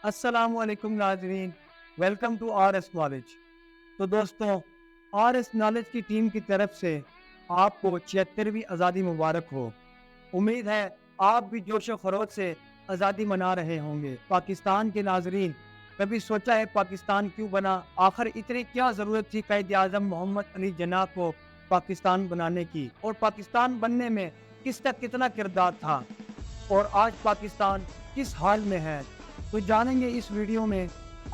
السلام علیکم ناظرین، welcome to R S knowledge. تو دوستوں، آر ایس نالج کی ٹیم کی طرف سے آپ کو 76ویں آزادی مبارک ہو۔ امید ہے آپ بھی جوش و خروش سے آزادی منا رہے ہوں گے۔ پاکستان کے ناظرین، کبھی سوچا ہے پاکستان کیوں بنا؟ آخر اتنی کیا ضرورت تھی قائد اعظم محمد علی جناح کو پاکستان بنانے کی؟ اور پاکستان بننے میں کس کا کتنا کردار تھا؟ اور آج پاکستان کس حال میں ہے؟ تو جانیں گے اس ویڈیو میں۔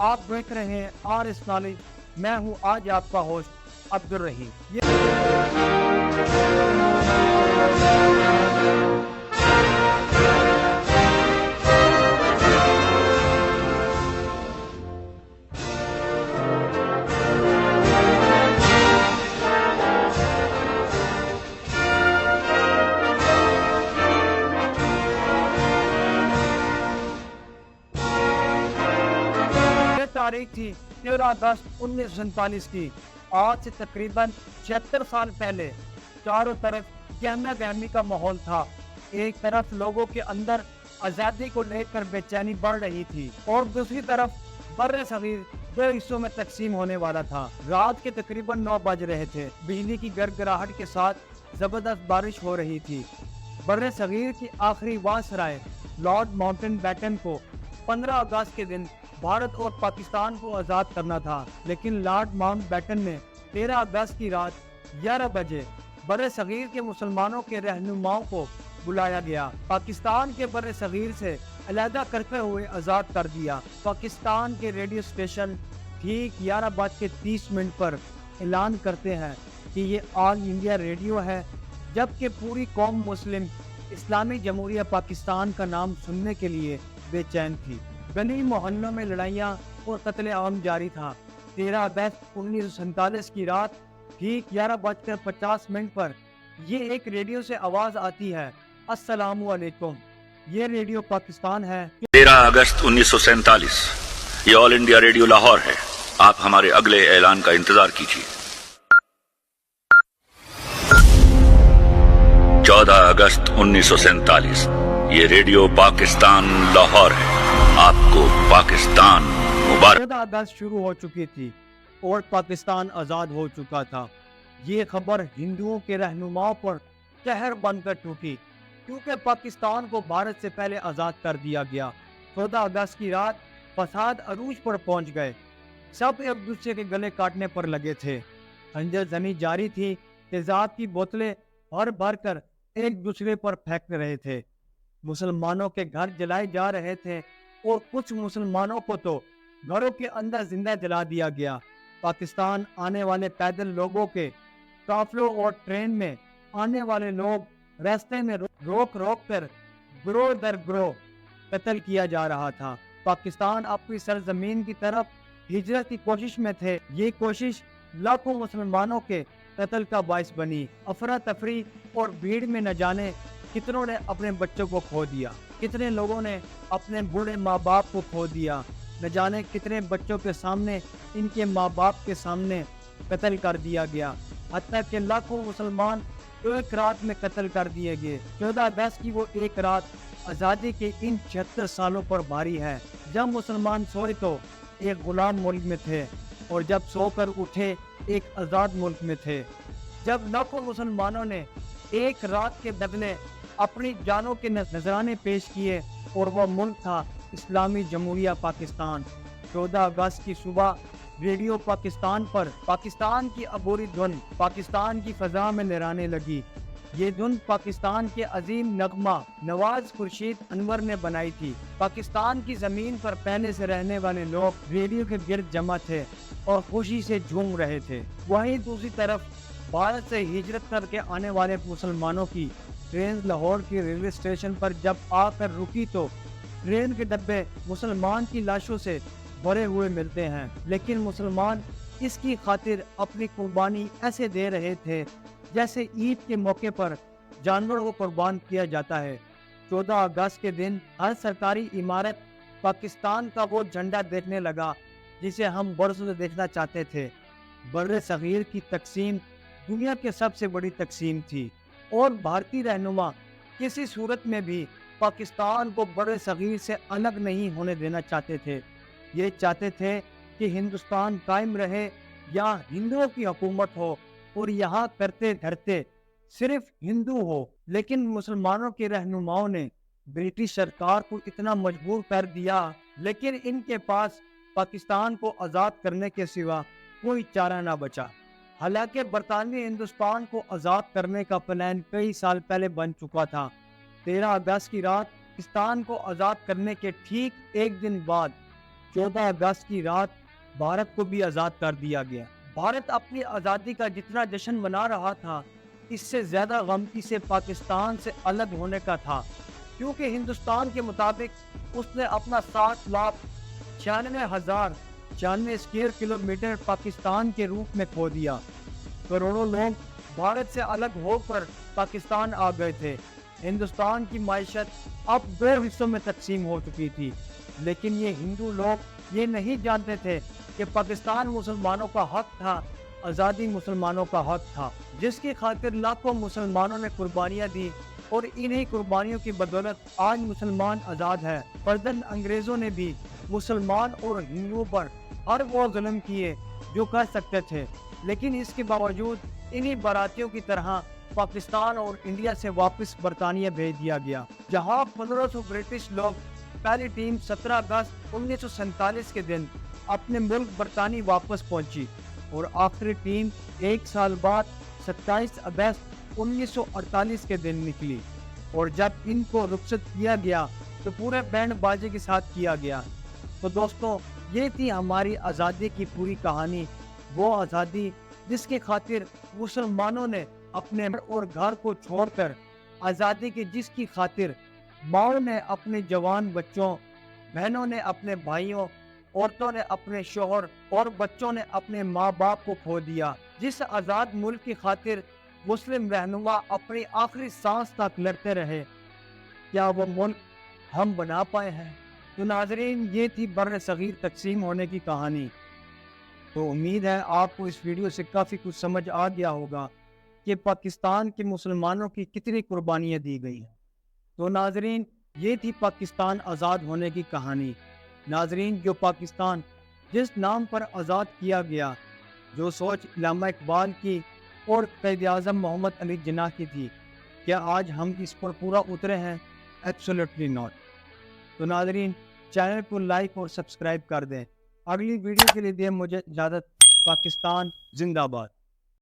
آپ دیکھ رہے ہیں آر ایس نالج، میں ہوں آج آپ کا ہوسٹ عبدالرحیم۔ تاریخ تھی 13 اگست 1947 کی۔ آج سے تقریباً 76 سال پہلے چاروں طرف گہما گہمی کا ماحول تھا۔ ایک طرف لوگوں کے اندر آزادی کو لے کر بے چینی بڑھ رہی تھی اور دوسری طرف بر صغیر دو حصوں میں تقسیم ہونے والا تھا۔ رات کے تقریباً 9 بج رہے تھے۔ بجلی کی گڑگڑاہٹ کے ساتھ زبردست بارش ہو رہی تھی۔ بر صغیر کی آخری وائسرائے لارڈ ماؤنٹ بیٹن کو 15 اگست کے دن بھارت اور پاکستان کو آزاد کرنا تھا، لیکن لارڈ ماؤنٹ بیٹن نے 13 اگست کی رات 11 بجے بر صغیر کے مسلمانوں کے رہنماؤں کو بلایا گیا، پاکستان کے بر صغیر سے علیحدہ کرتے ہوئے آزاد کر دیا۔ پاکستان کے ریڈیو اسٹیشن ٹھیک 11:30 پر اعلان کرتے ہیں کہ یہ آل انڈیا ریڈیو ہے، جبکہ پوری قوم مسلم اسلامی جمہوریہ پاکستان کا نام سننے کے لیے بے چین تھی۔ گلی محلوں میں لڑائیاں اور قتل عام جاری تھا۔ 13 اگست 1947 کی رات ٹھیک 11:50 پر یہ ایک ریڈیو سے آواز آتی ہے، السلام علیکم، یہ ریڈیو پاکستان ہے۔ 13 اگست 1947 یہ آل انڈیا ریڈیو لاہور ہے، آپ ہمارے اگلے اعلان کا انتظار کیجیے۔ 14 اگست 1947 یہ ریڈیو پاکستان لاہور ہے، آپ کو پاکستان مبارک۔ 14 اگست شروع ہو چکی تھی اور پاکستان آزاد ہو چکا تھا۔ یہ خبر ہندوؤں کے رہنماؤں پر قہر بن کر ٹوٹی، کیونکہ پاکستان کو بھارت سے پہلے آزاد کر دیا گیا۔ 14 اگست کی رات فساد عروج پر پہنچ گئے، سب ایک دوسرے کے گلے کاٹنے پر لگے تھے، خنجر زنی جاری تھی، تیزاب کی بوتلیں بھر بھر کر ایک دوسرے پر پھینک رہے تھے، مسلمانوں کے گھر جلائے جا رہے تھے اور کچھ مسلمانوں کو تو گھروں کے اندر زندہ جلا دیا گیا۔ پاکستان آنے والے پیدل لوگوں کے قافلوں اور ٹرین میں آنے والے لوگ راستے میں روک روک کر گروہ در گروہ قتل کیا جا رہا تھا۔ پاکستان اپنی سرزمین کی طرف ہجرت کی کوشش میں تھے۔ یہ کوشش لاکھوں مسلمانوں کے قتل کا باعث بنی۔ افراتفری اور بھیڑ میں نہ جانے کتنوں نے اپنے بچوں کو کھو دیا، کتنے لوگوں نے اپنے بوڑھے ماں باپ کو کھو دیا، نہ جانے کتنے بچوں کے سامنے، ان کے ماں باپ کے سامنے قتل کر دیا گیا، حتیٰ کہ لاکھوں مسلمان ایک رات میں قتل کر دیے گئے۔ 14 اگست کی وہ ایک رات آزادی کے ان 76 سالوں پر بھاری ہے۔ جب مسلمان سوئے تو ایک غلام ملک میں تھے، اور جب سو کر اٹھے ایک آزاد ملک میں تھے۔ جب لاکھوں مسلمانوں نے ایک رات کے بدلے اپنی جانوں کے نذرانے پیش کیے، اور وہ ملک تھا اسلامی جمہوریہ پاکستان۔ 14 اگست کی صبح ریڈیو پاکستان پر پاکستان کی عبوری دھن پاکستان کی فضا میں لہرانے لگی۔ یہ دھن پاکستان کے عظیم نغمہ نواز خورشید انور نے بنائی تھی۔ پاکستان کی زمین پر پہلے سے رہنے والے لوگ ریڈیو کے گرد جمع تھے اور خوشی سے جھوم رہے تھے۔ وہیں دوسری طرف بھارت سے ہجرت کر کے آنے والے مسلمانوں کی ٹرین لاہور کے ریلوے اسٹیشن پر جب آ کر رکی تو ٹرین کے ڈبے مسلمان کی لاشوں سے بھرے ہوئے ملتے ہیں، لیکن مسلمان اس کی خاطر اپنی قربانی ایسے دے رہے تھے جیسے عید کے موقع پر جانور کو قربان کیا جاتا ہے۔ 14 اگست کے دن ہر سرکاری عمارت پاکستان کا وہ جھنڈا دیکھنے لگا جسے ہم برسوں سے دیکھنا چاہتے تھے۔ بر صغیر کی تقسیم دنیا کی سب سے بڑی تقسیم تھی، اور بھارتی رہنما کسی صورت میں بھی پاکستان کو بڑے صغیر سے الگ نہیں ہونے دینا چاہتے تھے۔ یہ چاہتے تھے کہ ہندوستان قائم رہے، یا ہندوؤں کی حکومت ہو اور یہاں کرتے دھرتے صرف ہندو ہو۔ لیکن مسلمانوں کے رہنماؤں نے برٹش سرکار کو اتنا مجبور کر دیا، لیکن ان کے پاس پاکستان کو آزاد کرنے کے سوا کوئی چارہ نہ بچا۔ حالانکہ برطانوی ہندوستان کو آزاد کرنے کا پلان کئی سال پہلے بن چکا تھا۔ 13 اگست کی رات پاکستان کو آزاد کرنے کے ٹھیک ایک دن بعد 14 اگست کی رات بھارت کو بھی آزاد کر دیا گیا۔ بھارت اپنی آزادی کا جتنا جشن منا رہا تھا، اس سے زیادہ غم سے پاکستان سے الگ ہونے کا تھا، کیونکہ ہندوستان کے مطابق اس نے اپنا 7,96,096 اسکوائر کلومیٹر پاکستان کے روپ میں کھو دیا۔ کروڑوں لوگ بھارت سے الگ ہو کر پاکستان آ گئے تھے۔ ہندوستان کی معیشت اب 2 حصوں میں تقسیم ہو چکی تھی، لیکن یہ ہندو لوگ یہ نہیں جانتے تھے کہ پاکستان مسلمانوں کا حق تھا، آزادی مسلمانوں کا حق تھا، جس کی خاطر لاکھوں مسلمانوں نے قربانیاں دی، اور انہی قربانیوں کی بدولت آج مسلمان آزاد ہے۔ فرداً انگریزوں نے بھی مسلمان اور ہندوؤں پر ہر وہ ظلم کیے جو کر سکتے تھے، لیکن اس کے باوجود انہی براتیوں کی طرح پاکستان اور انڈیا سے واپس برطانیہ بھیج دیا گیا، جہاں 1500 برٹش لوگ پہلی ٹیم 17 اگست 1947 کے دن اپنے ملک برطانیہ واپس پہنچی، اور آخری ٹیم ایک سال بعد 27 اگست 1948 کے دن نکلی، اور جب ان کو رخصت کیا گیا تو پورے بینڈ باجے کے ساتھ کیا گیا۔ تو دوستوں، یہ تھی ہماری آزادی کی پوری کہانی، وہ آزادی جس کی خاطر مسلمانوں نے اپنے اور گھر کو چھوڑ کر، آزادی کی جس کی خاطر ماؤں نے اپنے جوان بچوں، بہنوں نے اپنے بھائیوں، عورتوں نے اپنے شوہر اور بچوں نے اپنے ماں باپ کو کھو دیا، جس آزاد ملک کی خاطر مسلم رہنما اپنی آخری سانس تک لڑتے رہے، کیا وہ ملک ہم بنا پائے ہیں؟ تو ناظرین، یہ تھی بر صغیر تقسیم ہونے کی کہانی۔ تو امید ہے آپ کو اس ویڈیو سے کافی کچھ سمجھ آ گیا ہوگا کہ پاکستان کے مسلمانوں کی کتنی قربانیاں دی گئی ہیں۔ تو ناظرین، یہ تھی پاکستان آزاد ہونے کی کہانی۔ ناظرین، جو پاکستان جس نام پر آزاد کیا گیا، جو سوچ علامہ اقبال کی اور قائد اعظم محمد علی جناح کی تھی، کیا آج ہم اس پر پورا اترے ہیں؟ Absolutely not. تو ناظرین، چینل کو لائک اور سبسکرائب کر دیں۔ اگلی ویڈیو کے لیے دیں مجھے اجازت۔ پاکستان زندہ باد۔